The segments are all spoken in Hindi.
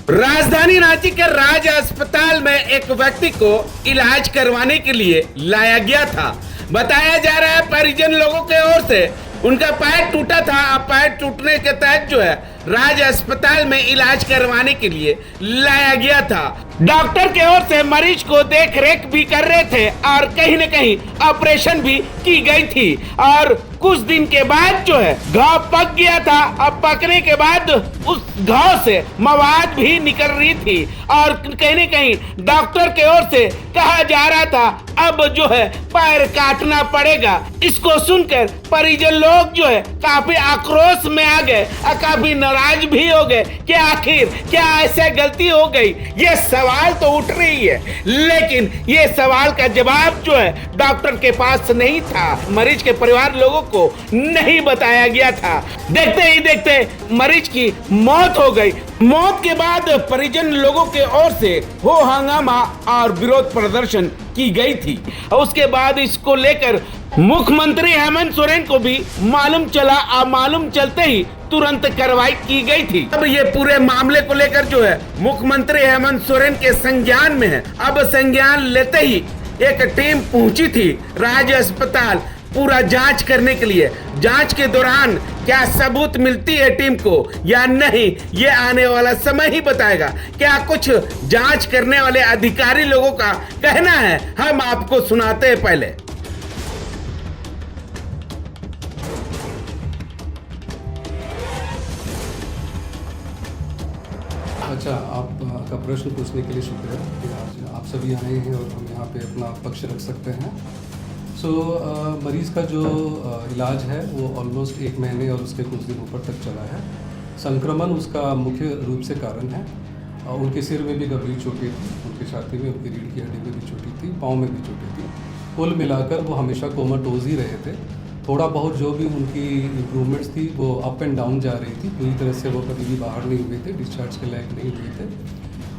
राजधानी रांची के राज अस्पताल में एक व्यक्ति को इलाज करवाने के लिए लाया गया था। बताया जा रहा है परिजन लोगों के ओर से उनका पैर टूटा था। अब पैर टूटने के तहत जो है राज अस्पताल में इलाज करवाने के लिए लाया गया था। डॉक्टर के ओर से मरीज को देख रेख भी कर रहे थे और कहीं न कहीं ऑपरेशन भी की गई थी। और कुछ दिन के बाद जो है घाव पक गया था। अब पकने के बाद उस घाव से मवाद भी निकल रही थी और कहीं न कहीं डॉक्टर के ओर से कहा जा रहा था अब जो है पैर काटना पड़ेगा। इसको सुनकर परिजन लोग जो है काफी आक्रोश में आ गए और काफी नाराज भी हो गए कि आखिर क्या ऐसा गलती हो गई। ये सवाल तो उठ रही है, लेकिन ये सवाल का जवाब जो है डॉक्टर के पास नहीं था। मरीज के परिवार लोगों को नहीं बताया गया था। देखते ही देखते मरीज की मौत हो गई। मौत के बाद परिजन लोगों के ओर से हो हंगामा और विरोध प्रदर्शन की गई थी। उसके बाद इसको लेकर मुख्यमंत्री हेमंत सोरेन को भी मालूम चला और मालूम चलते ही तुरंत कार्रवाई की गई थी। अब ये पूरे मामले को लेकर जो है मुख्यमंत्री हेमंत सोरेन के संज्ञान में है। अब संज्ञान लेते ही एक टीम पहुंची थी राज अस्पताल पूरा जांच करने के लिए। जांच के दौरान क्या सबूत मिलती है टीम को या नहीं, ये आने वाला समय ही बताएगा। क्या कुछ जांच करने वाले अधिकारी लोगों का कहना है, हम आपको सुनाते हैं पहले। अच्छा, आपका प्रश्न पूछने के लिए शुक्रिया कि आज आप सभी आए हैं और हम यहाँ पे अपना पक्ष रख सकते हैं। मरीज़ का जो इलाज है वो ऑलमोस्ट 1 महीने और उसके कुछ दिन ऊपर तक चला है। संक्रमण उसका मुख्य रूप से कारण है। उनके सिर में भी गंभीर चोटें थी, उनके छाती में, उनकी रीढ़ की हड्डी में भी चोटें थी, पाँव में भी चोटें थी। कुल मिलाकर वो हमेशा कोमाटोज ही रहे थे। थोड़ा बहुत जो भी उनकी इम्प्रूवमेंट्स थी वो अप एंड डाउन जा रही थी। पूरी तरह से वो कभी भी बाहर नहीं हुए थे, डिस्चार्ज के लायक नहीं हुए थे।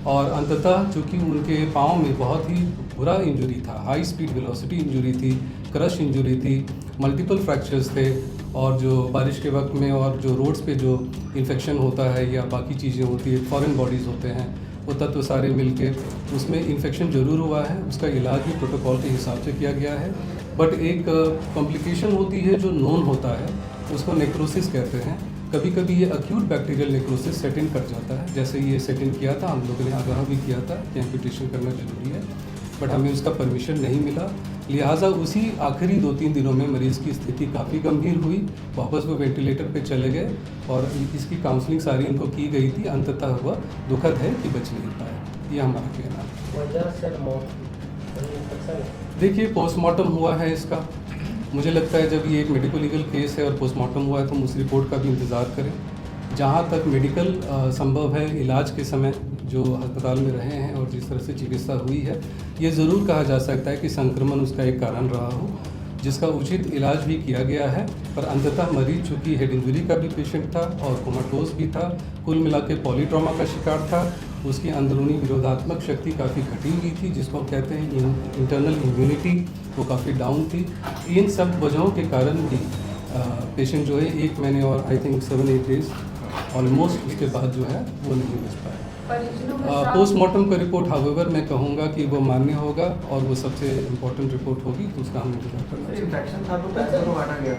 और अंततः चूँकि उनके पाँव में बहुत ही बुरा इंजरी था, हाई स्पीड वेलोसिटी इंजरी थी, क्रश इंजरी थी, मल्टीपल फ्रैक्चर्स थे, और जो बारिश के वक्त में और जो रोड्स पे जो इन्फेक्शन होता है या बाकी चीज़ें होती है, फॉरेन बॉडीज़ होते हैं, वो तत्व सारे मिलके उसमें इन्फेक्शन ज़रूर हुआ है। उसका इलाज भी प्रोटोकॉल के हिसाब से किया गया है। बट एक कॉम्प्लिकेशन होती है जो नोन होता है, उसको नेक्रोसिस कहते हैं। कभी कभी ये अक्यूट बैक्टीरियल नेक्रोसिस सेट इन कर जाता है। जैसे ये सेट इन किया था, हम लोगों ने आगाह भी किया था कि एम्पुटेशन करना जरूरी है, बट हमें उसका परमिशन नहीं मिला। लिहाजा उसी आखिरी 2-3 दिनों में मरीज़ की स्थिति काफ़ी गंभीर हुई। वापस वो वेंटिलेटर पे चले गए और इसकी काउंसलिंग सारी इनको की गई थी। अंततः हुआ दुखद है कि बच नहीं पाए। ये हमारा कहना है। देखिए, पोस्टमार्टम हुआ है इसका। मुझे लगता है जब ये एक मेडिको लीगल केस है और पोस्टमार्टम हुआ है तो हम उस रिपोर्ट का भी इंतज़ार करें। जहाँ तक मेडिकल संभव है, इलाज के समय जो अस्पताल में रहे हैं और जिस तरह से चिकित्सा हुई है, ये ज़रूर कहा जा सकता है कि संक्रमण उसका एक कारण रहा हो, जिसका उचित इलाज भी किया गया है। पर अंततः मरीज चूँकि हेड इंजरी का भी पेशेंट था और कोमाटोज भी था, कुल मिला के पॉलीट्रॉमा का शिकार था। उसकी अंदरूनी विरोधात्मक शक्ति काफ़ी घटी हुई थी, जिसको हम कहते हैं इंटरनल इम्यूनिटी, वो काफ़ी डाउन थी। इन सब वजहों के कारण भी पेशेंट जो है 1 महीने और आई थिंक 7-8 डेज ऑलमोस्ट उसके बाद जो है वो नहीं बच पाए। पोस्टमार्टम का रिपोर्ट हाउएवर मैं कहूँगा कि वो मान्य होगा और वो सबसे इम्पोर्टेंट रिपोर्ट होगी, तो उसका हम इंतजार करना चाहिए। इन्फेक्शन था तो पैर को काटा गया,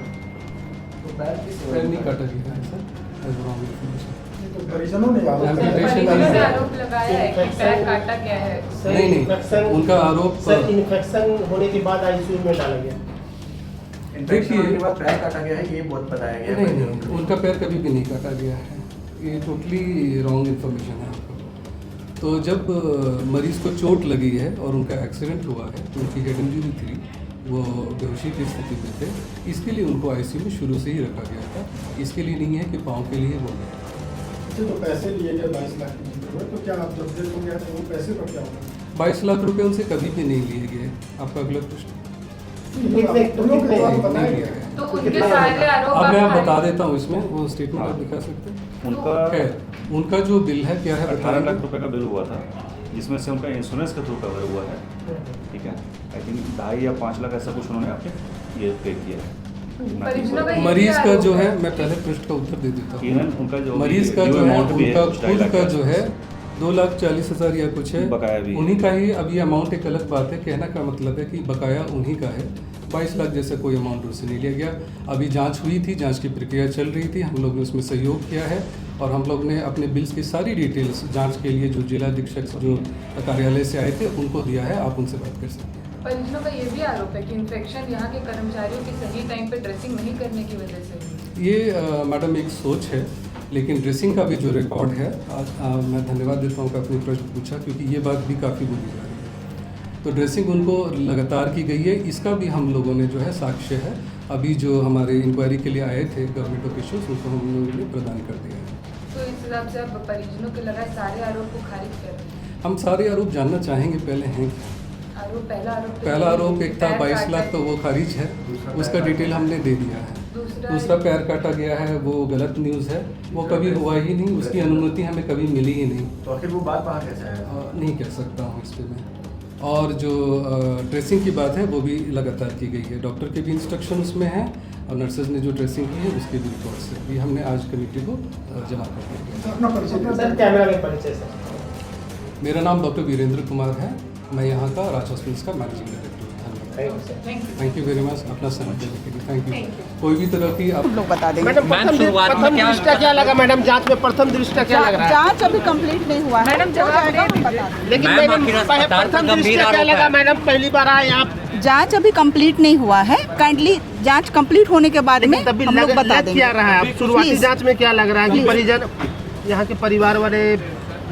तो पैर नहीं काटा गया है सर, परिजनों ने आरोप लगाया है कि पैर काटा गया है। नहीं, उनका आरोप सर इन्फेक्शन होने के बाद आईसीयू में डाला गया। देखिए, के बाद पैर काटा गया है, ये बहुत बताया गया। नहीं, उनका पैर कभी भी नहीं काटा गया है। ये टोटली रॉन्ग इन्फॉर्मेशन है आपको। तो जब मरीज़ को चोट लगी है और उनका एक्सीडेंट हुआ है तो उनकी हेड इंजरी थी, वो बेहोशी की स्थिति में थे, इसके लिए उनको आईसीयू में शुरू से ही रखा गया था। इसके लिए नहीं है कि पाँव के लिए वो गया। तो पैसे लिए गए 22 लाख की, तो क्या आप जब जेल हो गया तो वो पैसे का क्या होगा? 22 लाख रुपए उनसे कभी भी नहीं लिए गए। आपका अगला प्रश्न? तो उनके सारे आरोप अब मैं आप बता देता हूँ, इसमें वो स्टेटमेंट आप दिखा सकते हैं। उनका जो बिल है क्या है, 18 लाख रुपए का बिल हुआ था, जिसमें से उनका इंश्योरेंस के थ्रू कवर हुआ है। ठीक है, आई थिंक 2.5 या 5 लाख ऐसा कुछ उन्होंने आपके ये पे किया है। मरीज का जो है, मैं पहले प्रश्न का उत्तर दे देता हूँ। उनका जो मरीज का जो है, उनका खुद का जो है 2,40,000 या कुछ है, बकाया भी है। उन्हीं का ही। अब ये अमाउंट एक अलग बात है, कहना का मतलब है कि बकाया उन्हीं का है। 22 लाख जैसा कोई अमाउंट उससे नहीं लिया गया। अभी जांच हुई थी, जांच की प्रक्रिया चल रही थी, हम लोग ने उसमें सहयोग किया है और हम लोग ने अपने बिल्स की सारी डिटेल्स जांच के लिए जो जिला अधीक्षक जो कार्यालय से आए थे उनको दिया है। आप उनसे बात कर सकते हैं। परिजनों का ये भी आरोप है कि इन्फेक्शन यहाँ के कर्मचारियों की सही टाइम पे ड्रेसिंग नहीं करने की वजह से हुई। ये मैडम एक सोच है, लेकिन ड्रेसिंग का भी जो रिकॉर्ड है आज मैं धन्यवाद देता हूँ कि आपने प्रश्न पूछा, क्योंकि ये बात भी काफ़ी बोली जा रही है। तो ड्रेसिंग उनको लगातार की गई है, इसका भी हम लोगों ने जो है साक्ष्य है। अभी जो हमारे इंक्वायरी के लिए आए थे गवर्नमेंट ऑफिशियल्स, उनको हम लोगों ने प्रदान कर दिया है। तो इस हिसाब से आप परिजनों के लगाए सारे आरोप को खारिज कर रहे हैं। हम सारे आरोप जानना चाहेंगे पहले हैं। पहला आरोप एक था 22 लाख, तो वो खारिज है, उसका डिटेल हमने दे दिया है। दूसरा पैर काटा गया है, वो गलत न्यूज़ है, वो कभी हुआ ही नहीं, उसकी अनुमति हमें कभी मिली ही नहीं। तो आखिर वो बात वहाँ कैसे है? नहीं कह सकता हूँ इस पर मैं। और जो ड्रेसिंग की बात है वो भी लगातार की गई है, डॉक्टर के भी इंस्ट्रक्शन उसमें हैं और नर्सेज ने जो ड्रेसिंग की है उसके भी रिपोर्ट्स है, ये हमने आज कमेटी को जमा कर दिया। मेरा नाम डॉक्टर वीरेंद्र कुमार है, मैं यहाँ का राज हॉस्पिटल्स का मैनेजिंग डायरेक्टर हूँ। थैंक यू वेरी मच अपना समय देने के लिए। Thank you. कोई भी तरह की आप लोग बता देंगे। मैडम प्रथम दृष्टया क्या लगा? मैडम जांच में प्रथम दृष्टया क्या लग रहा है? जांच अभी कंप्लीट नहीं हुआ है मैडम, लेकिन मैडम प्रथम दृष्टया क्या लगा? मैडम पहली बार आए आप। जांच अभी कंप्लीट नहीं हुआ है, काइंडली जांच कंप्लीट होने के बाद में तभी हम लोग बता देंगे। क्या रहा है अब शुरुआती जांच में क्या लग रहा है कि परिजन यहाँ के परिवार वाले?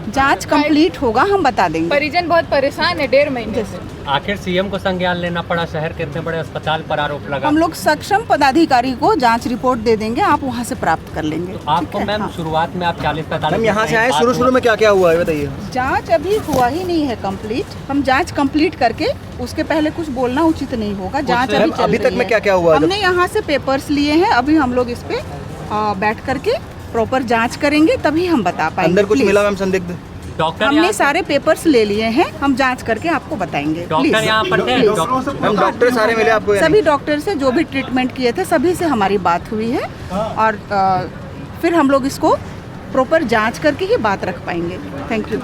जांच कंप्लीट होगा, हम बता देंगे। परिजन बहुत परेशान है 1.5 महीने से। आखिर सीएम को संज्ञान लेना पड़ा, शहर के इतने बड़े अस्पताल पर आरोप लगा। हम लोग सक्षम पदाधिकारी को जांच रिपोर्ट दे देंगे, आप वहां से प्राप्त कर लेंगे। तो आपको मैम हाँ। शुरुआत में आप 40-45 यहाँ से आए, शुरू में क्या क्या हुआ है बताइए। जांच अभी हुआ ही नहीं है कंप्लीट, हम जांच कंप्लीट करके उसके पहले कुछ बोलना उचित नहीं होगा। जांच अभी चल रही है। अभी तक में क्या क्या हुआ? हमने यहाँ से पेपर्स लिए हैं, अभी हम लोग इस पे बैठ करके प्रॉपर जांच करेंगे, तभी हम बता पाएंगे। अंदर कुछ मिला मैम संदिग्ध? डॉक्टर हमने सारे पेपर्स ले लिए हैं, हम जांच करके आपको बताएंगे। डॉक्टर यहाँ पर थे? डॉक्टर सारे मिले आपको? सभी डॉक्टर से जो भी ट्रीटमेंट किए थे सभी से हमारी बात हुई है और फिर हम लोग इसको प्रॉपर जांच करके ही बात रख पाएंगे। Thank you.